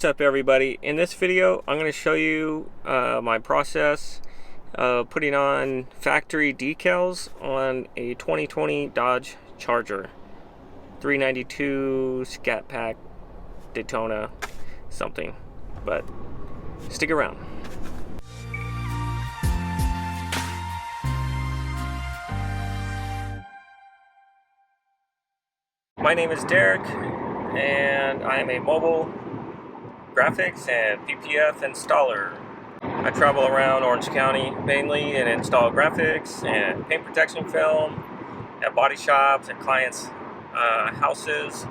What's up, everybody? In this video I'm going to show you my process of putting on factory decals on a 2020 Dodge Charger 392 Scat Pack Daytona something, but stick around. My name is Derek and I am a mobile graphics and PPF installer. I travel around Orange County mainly and install graphics and paint protection film at body shops and clients' houses.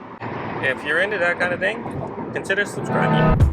If you're into that kind of thing, consider subscribing.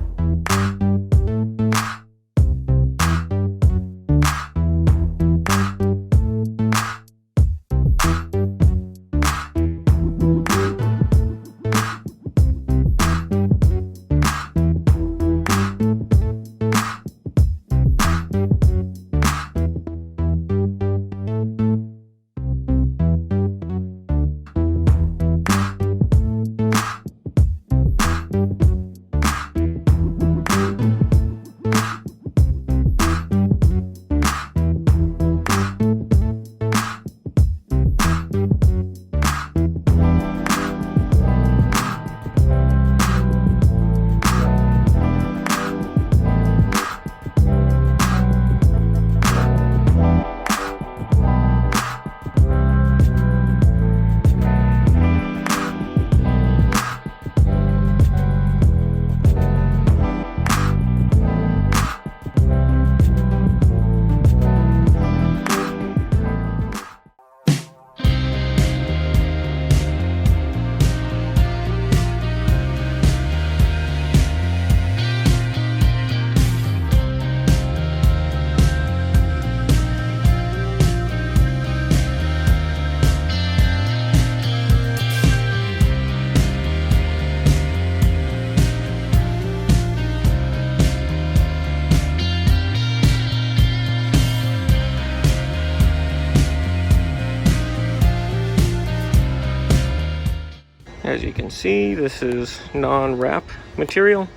As you can see, this is non-wrap material.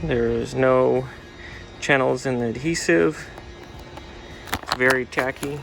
There is no channels in the adhesive. It's very tacky.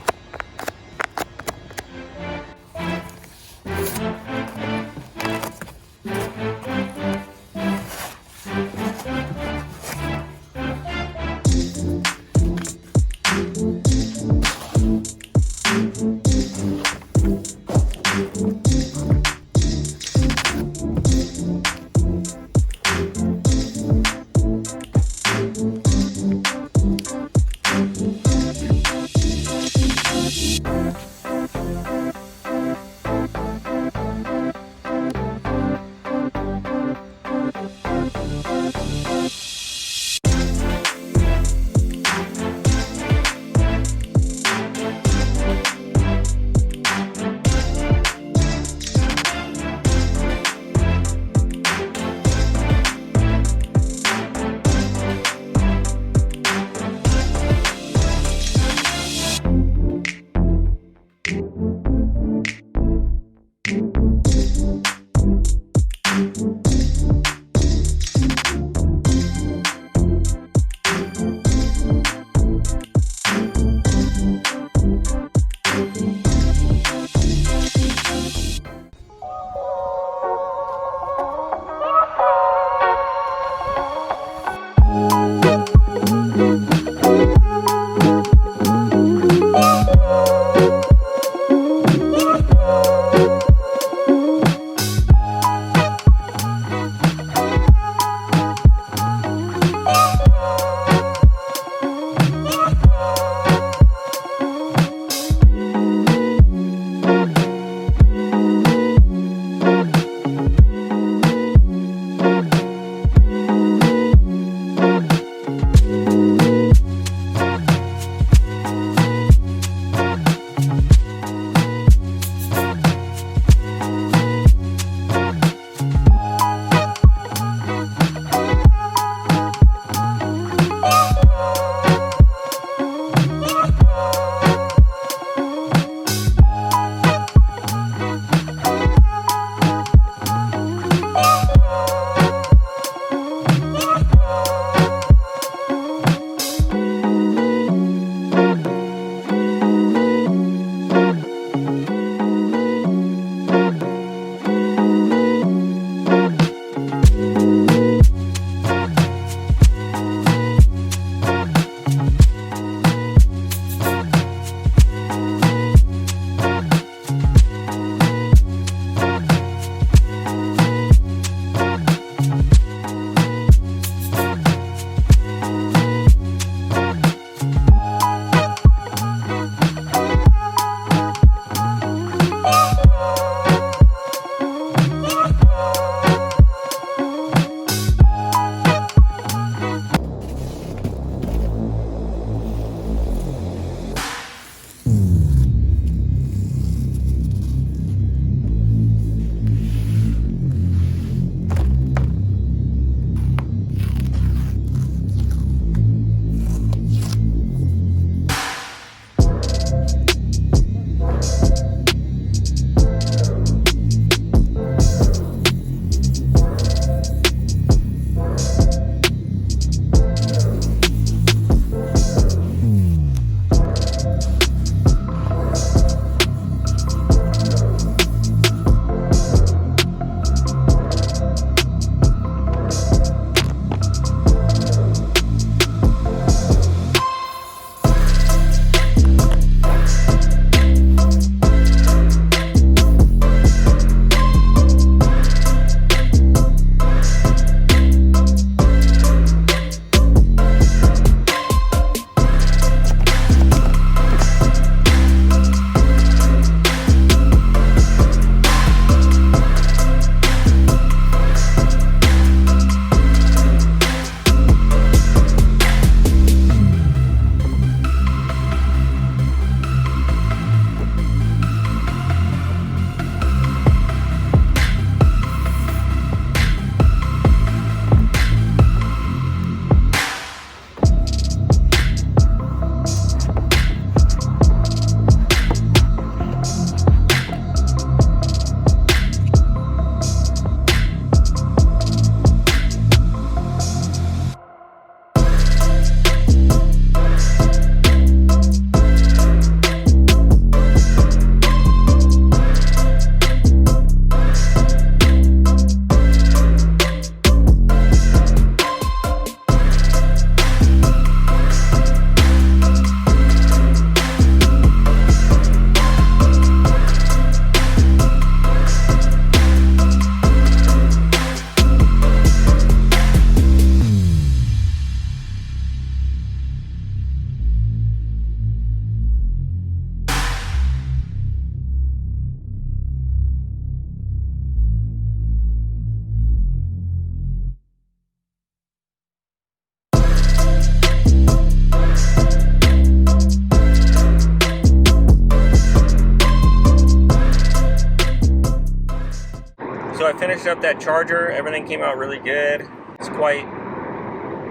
that charger, everything came out really good. It's quite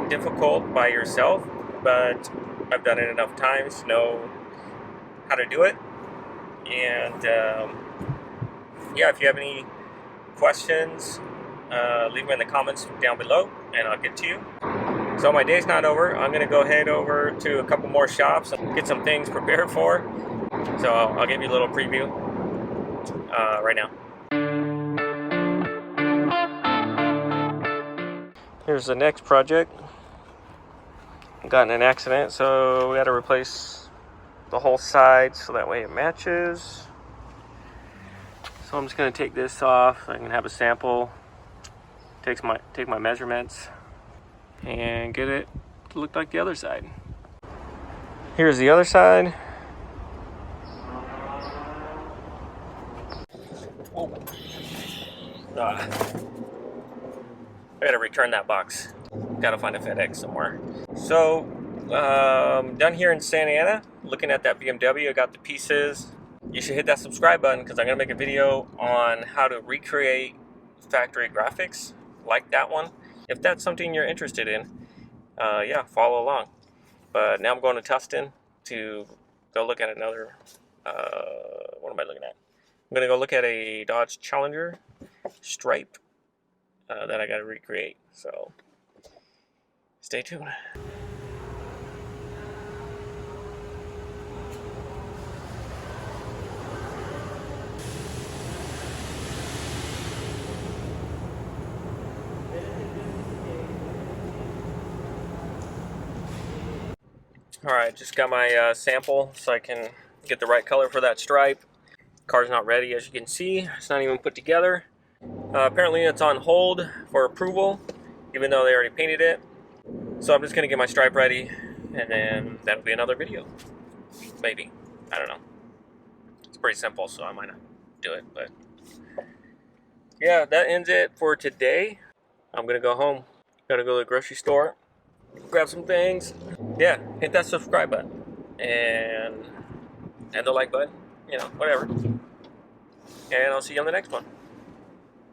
difficult by yourself, but I've done it enough times to know how to do it. And yeah, if you have any questions, leave them in the comments down below and I'll get to you. So my day's not over. I'm gonna go head over to a couple more shops and get some things prepared for. So I'll give you a little preview right now. Here's the next project. Got in an accident, so we had to replace the whole side so that way it matches. So I'm just gonna take this off. I can have a sample. Take my measurements and get it to look like the other side. Here's the other side. Oh. I gotta return that box. Gotta find a FedEx somewhere. So, done here in Santa Ana, looking at that BMW. I got the pieces. You should hit that subscribe button because I'm gonna make a video on how to recreate factory graphics like that one. If that's something you're interested in, yeah, follow along. But now I'm going to Tustin to go look at another, what am I looking at? I'm gonna go look at a Dodge Charger Stripe that I gotta recreate, so stay tuned. Alright, just got my sample so I can get the right color for that stripe. Car's not ready, as you can see. It's not even put together. Apparently it's on hold for approval, even though they already painted it. So I'm just going to get my stripe ready, and then that'll be another video. Maybe. I don't know. It's pretty simple, so I might not do it. But yeah, that ends it for today. I'm going to go home. Got to go to the grocery store, grab some things. Yeah, hit that subscribe button and the like button, you know, whatever. And I'll see you on the next one.